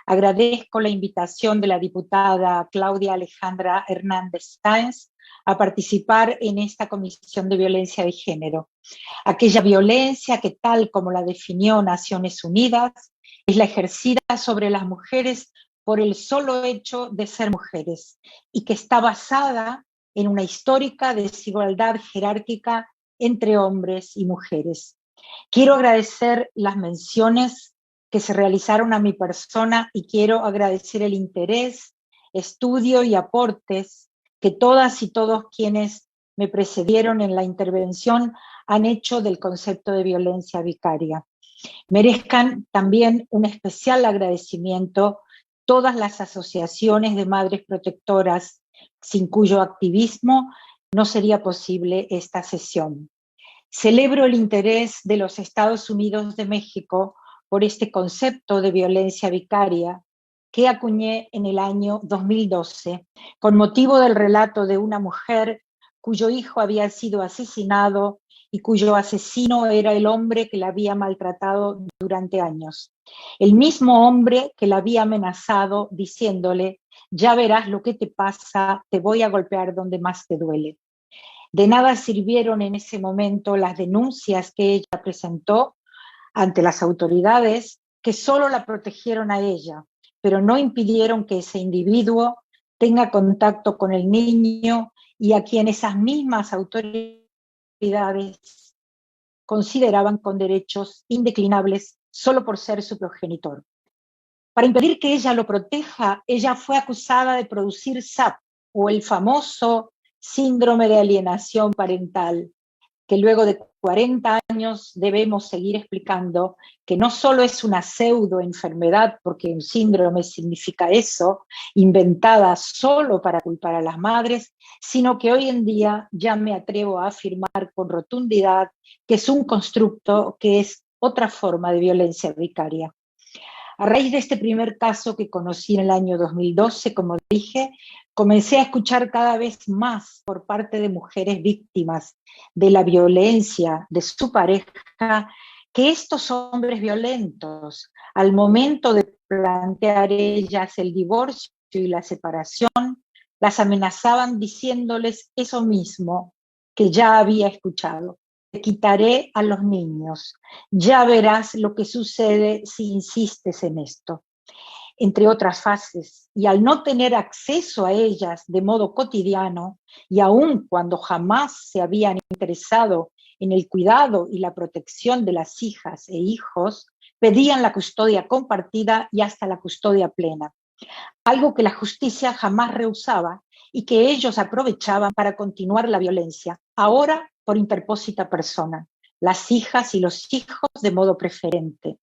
Agradezco la invitación de la diputada Claudia Alejandra Hernández Sáenz a participar en esta Comisión de Violencia de Género. Aquella violencia que, tal como la definió Naciones Unidas, es la ejercida sobre las mujeres por el solo hecho de ser mujeres y que está basada en una histórica desigualdad jerárquica entre hombres y mujeres. Quiero agradecer las menciones que se realizaron a mi persona y quiero agradecer el interés, estudio y aportes que todas y todos quienes me precedieron en la intervención han hecho del concepto de violencia vicaria. Merezcan también un especial agradecimiento todas las asociaciones de madres protectoras, sin cuyo activismo no sería posible esta sesión. Celebro el interés de los Estados Unidos de México por este concepto de violencia vicaria que acuñé en el año 2012 con motivo del relato de una mujer cuyo hijo había sido asesinado y cuyo asesino era el hombre que la había maltratado durante años. El mismo hombre que la había amenazado diciéndole: ya verás lo que te pasa, te voy a golpear donde más te duele. De nada sirvieron en ese momento las denuncias que ella presentó ante las autoridades, que solo la protegieron a ella, pero no impidieron que ese individuo tenga contacto con el niño y a quien esas mismas autoridades consideraban con derechos indeclinables solo por ser su progenitor. Para impedir que ella lo proteja, ella fue acusada de producir SAP, o el famoso síndrome de alienación parental, que luego de 40 años debemos seguir explicando que no solo es una pseudoenfermedad, porque un síndrome significa eso, inventada solo para culpar a las madres, sino que hoy en día ya me atrevo a afirmar con rotundidad que es un constructo que es otra forma de violencia vicaria. A raíz de este primer caso que conocí en el año 2012, como dije, comencé a escuchar cada vez más por parte de mujeres víctimas de la violencia de su pareja que estos hombres violentos, al momento de plantear ellas el divorcio y la separación, las amenazaban diciéndoles eso mismo que ya había escuchado: te quitaré a los niños, ya verás lo que sucede si insistes en esto, entre otras fases. Y al no tener acceso a ellas de modo cotidiano, y aun cuando jamás se habían interesado en el cuidado y la protección de las hijas e hijos, pedían la custodia compartida y hasta la custodia plena, algo que la justicia jamás rehusaba y que ellos aprovechaban para continuar la violencia, ahora por interpósita persona, las hijas y los hijos de modo preferente.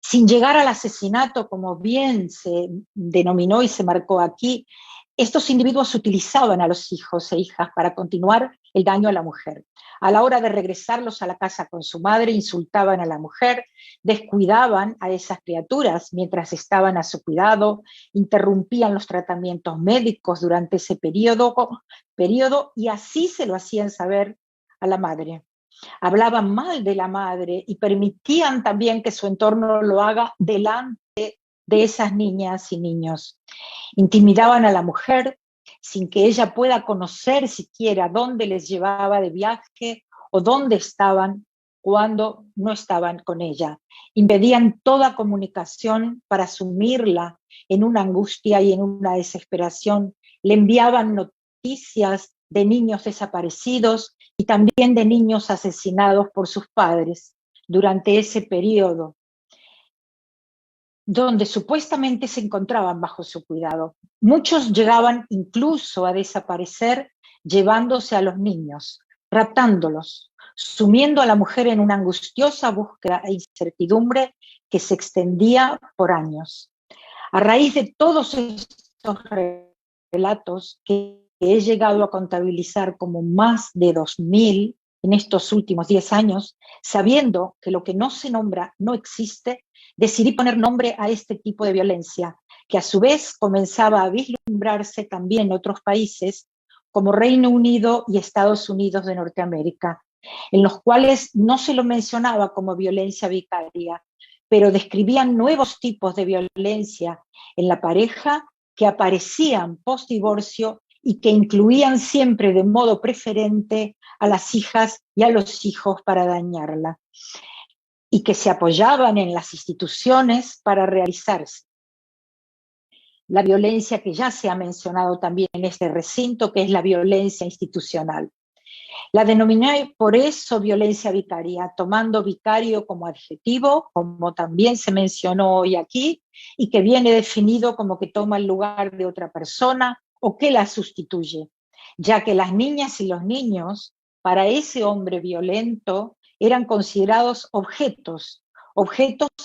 Sin llegar al asesinato, como bien se denominó y se marcó aquí, estos individuos utilizaban a los hijos e hijas para continuar el daño a la mujer. A la hora de regresarlos a la casa con su madre, insultaban a la mujer, descuidaban a esas criaturas mientras estaban a su cuidado, interrumpían los tratamientos médicos durante ese periodo y así se lo hacían saber a la madre. Hablaban mal de la madre y permitían también que su entorno lo haga delante de esas niñas y niños. Intimidaban a la mujer sin que ella pueda conocer siquiera dónde les llevaba de viaje o dónde estaban cuando no estaban con ella. Impedían toda comunicación para sumirla en una angustia y en una desesperación. Le enviaban noticias de niños desaparecidos y también de niños asesinados por sus padres durante ese periodo, donde supuestamente se encontraban bajo su cuidado. Muchos llegaban incluso a desaparecer llevándose a los niños, raptándolos, sumiendo a la mujer en una angustiosa búsqueda e incertidumbre que se extendía por años. A raíz de todos estos relatos que he llegado a contabilizar como más de 2000 en estos últimos 10 años, sabiendo que lo que no se nombra no existe, decidí poner nombre a este tipo de violencia, que a su vez comenzaba a vislumbrarse también en otros países, como Reino Unido y Estados Unidos de Norteamérica, en los cuales no se lo mencionaba como violencia vicaria, pero describían nuevos tipos de violencia en la pareja que aparecían post-divorcio y que incluían siempre de modo preferente a las hijas y a los hijos para dañarla, y que se apoyaban en las instituciones para realizarse. La violencia que ya se ha mencionado también en este recinto, que es la violencia institucional. La denominé por eso violencia vicaria, tomando vicario como adjetivo, como también se mencionó hoy aquí, y que viene definido como que toma el lugar de otra persona o que la sustituye, ya que las niñas y los niños, para ese hombre violento, eran considerados objetos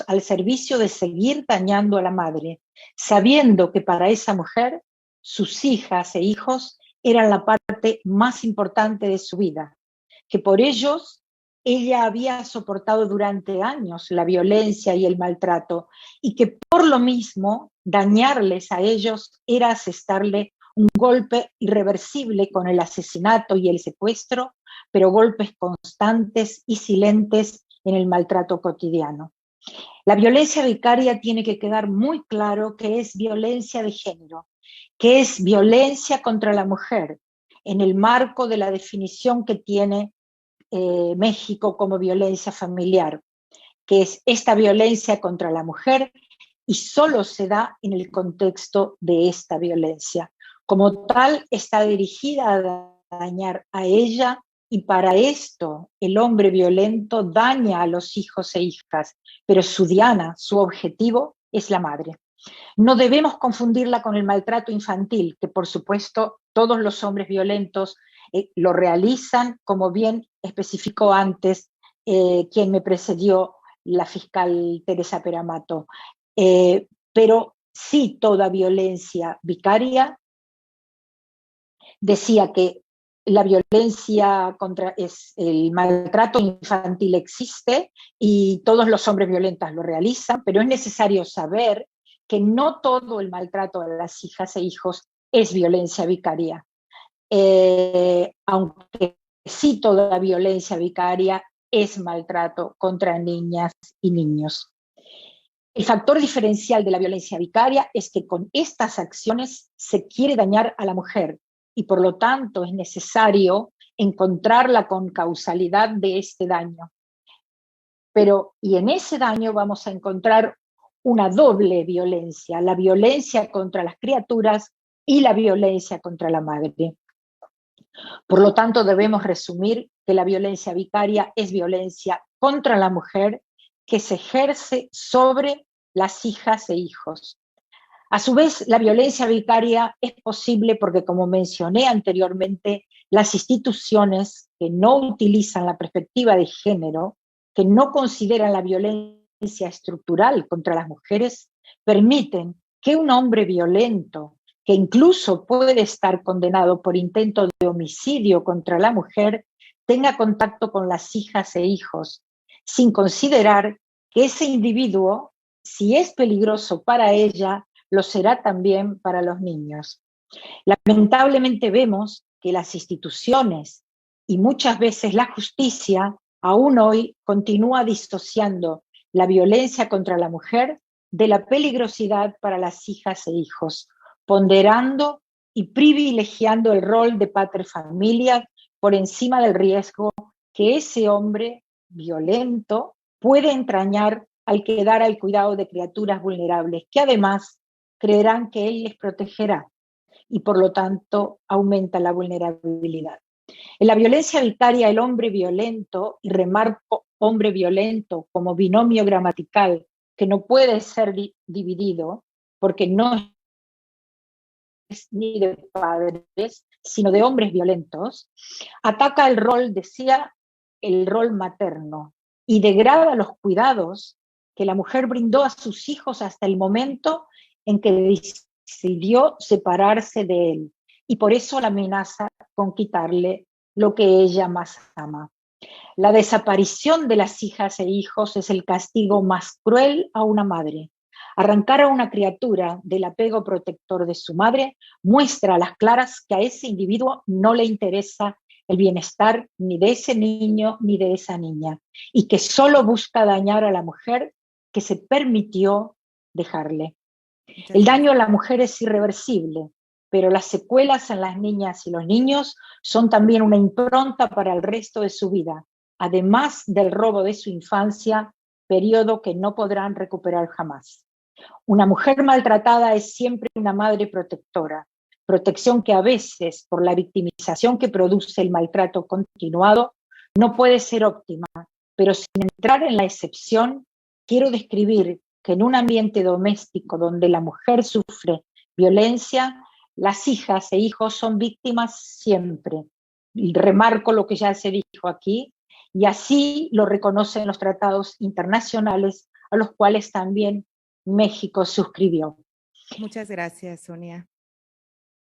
al servicio de seguir dañando a la madre, sabiendo que para esa mujer, sus hijas e hijos eran la parte más importante de su vida, que por ellos ella había soportado durante años la violencia y el maltrato, y que por lo mismo dañarles a ellos era asestarle un golpe irreversible con el asesinato y el secuestro, pero golpes constantes y silentes en el maltrato cotidiano. La violencia vicaria tiene que quedar muy claro que es violencia de género, que es violencia contra la mujer, en el marco de la definición que tiene México como violencia familiar, que es esta violencia contra la mujer y solo se da en el contexto de esta violencia. Como tal, está dirigida a dañar a ella, y para esto el hombre violento daña a los hijos e hijas, pero su diana, su objetivo, es la madre. No debemos confundirla con el maltrato infantil, que por supuesto todos los hombres violentos lo realizan, como bien especificó antes quien me precedió, la fiscal Teresa Peramato. Pero sí, toda violencia vicaria. Decía que la violencia contra el maltrato infantil existe y todos los hombres violentos lo realizan, pero es necesario saber que no todo el maltrato a las hijas e hijos es violencia vicaria, aunque sí toda violencia vicaria es maltrato contra niñas y niños. El factor diferencial de la violencia vicaria es que con estas acciones se quiere dañar a la mujer, y por lo tanto es necesario encontrar la concausalidad de este daño. Y en ese daño vamos a encontrar una doble violencia, la violencia contra las criaturas y la violencia contra la madre. Por lo tanto, debemos resumir que la violencia vicaria es violencia contra la mujer que se ejerce sobre las hijas e hijos. A su vez, la violencia vicaria es posible porque, como mencioné anteriormente, las instituciones que no utilizan la perspectiva de género, que no consideran la violencia estructural contra las mujeres, permiten que un hombre violento, que incluso puede estar condenado por intento de homicidio contra la mujer, tenga contacto con las hijas e hijos, sin considerar que ese individuo, si es peligroso para ella, lo será también para los niños. Lamentablemente vemos que las instituciones y muchas veces la justicia aún hoy continúa disociando la violencia contra la mujer de la peligrosidad para las hijas e hijos, ponderando y privilegiando el rol de padre familia por encima del riesgo que ese hombre violento puede entrañar al quedar al cuidado de criaturas vulnerables, que además creerán que él les protegerá y por lo tanto aumenta la vulnerabilidad. En la violencia vicaria, el hombre violento, y remarco hombre violento como binomio gramatical que no puede ser dividido porque no es ni de padres, sino de hombres violentos, ataca el rol, decía, el rol materno, y degrada los cuidados que la mujer brindó a sus hijos hasta el momento en que decidió separarse de él, y por eso la amenaza con quitarle lo que ella más ama. La desaparición de las hijas e hijos es el castigo más cruel a una madre. Arrancar a una criatura del apego protector de su madre muestra a las claras que a ese individuo no le interesa el bienestar ni de ese niño ni de esa niña, y que solo busca dañar a la mujer que se permitió dejarle. Muchas El daño a gracias. la mujer es irreversible, pero las secuelas en las niñas y los niños son también una impronta para el resto de su vida, además del robo de su infancia, periodo que no podrán recuperar jamás. Una mujer maltratada es siempre una madre protectora, protección que a veces, por la victimización que produce el maltrato continuado, no puede ser óptima, pero sin entrar en la excepción, quiero describir que en un ambiente doméstico donde la mujer sufre violencia, las hijas e hijos son víctimas siempre. Y remarco lo que ya se dijo aquí, y así lo reconocen los tratados internacionales a los cuales también México suscribió. Muchas gracias, Sonia.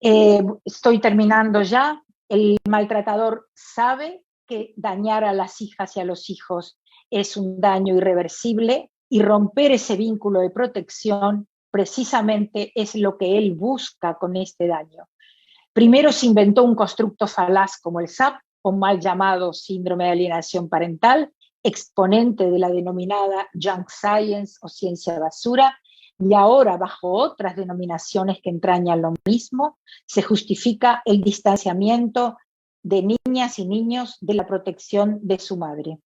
Estoy terminando ya. El maltratador sabe que dañar a las hijas y a los hijos es un daño irreversible y romper ese vínculo de protección precisamente es lo que él busca con este daño. Primero se inventó un constructo falaz como el SAP, o mal llamado síndrome de alienación parental, exponente de la denominada junk science o ciencia basura, y ahora bajo otras denominaciones que entrañan lo mismo, se justifica el distanciamiento de niñas y niños de la protección de su madre.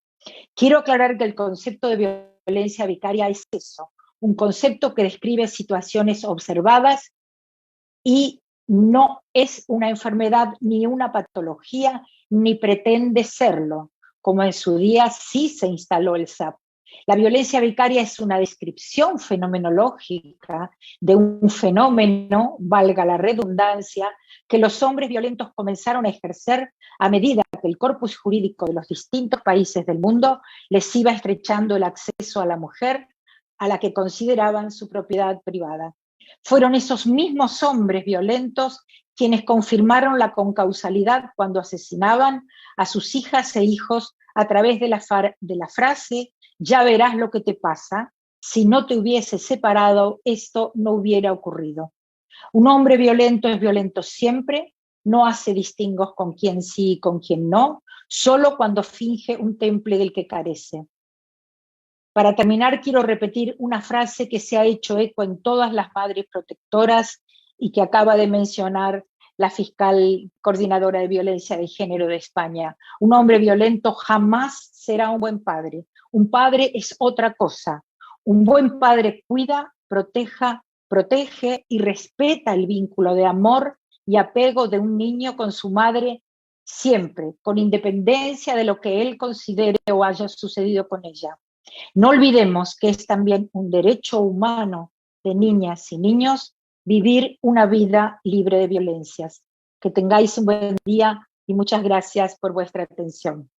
Quiero aclarar que el concepto de violencia vicaria es eso, un concepto que describe situaciones observadas y no es una enfermedad ni una patología, ni pretende serlo, como en su día sí se instaló el SAP. La violencia vicaria es una descripción fenomenológica de un fenómeno, valga la redundancia, que los hombres violentos comenzaron a ejercer a medida que el corpus jurídico de los distintos países del mundo les iba estrechando el acceso a la mujer, a la que consideraban su propiedad privada. Fueron esos mismos hombres violentos quienes confirmaron la concausalidad cuando asesinaban a sus hijas e hijos a través de la frase «ya verás lo que te pasa, si no te hubiese separado, esto no hubiera ocurrido». Un hombre violento es violento siempre, no hace distingos con quien sí y con quien no, solo cuando finge un temple del que carece. Para terminar, quiero repetir una frase que se ha hecho eco en todas las madres protectoras y que acaba de mencionar la fiscal coordinadora de violencia de género de España. Un hombre violento jamás será un buen padre. Un padre es otra cosa. Un buen padre cuida, protege y respeta el vínculo de amor y apego de un niño con su madre siempre, con independencia de lo que él considere o haya sucedido con ella. No olvidemos que es también un derecho humano de niñas y niños vivir una vida libre de violencias. Que tengáis un buen día y muchas gracias por vuestra atención.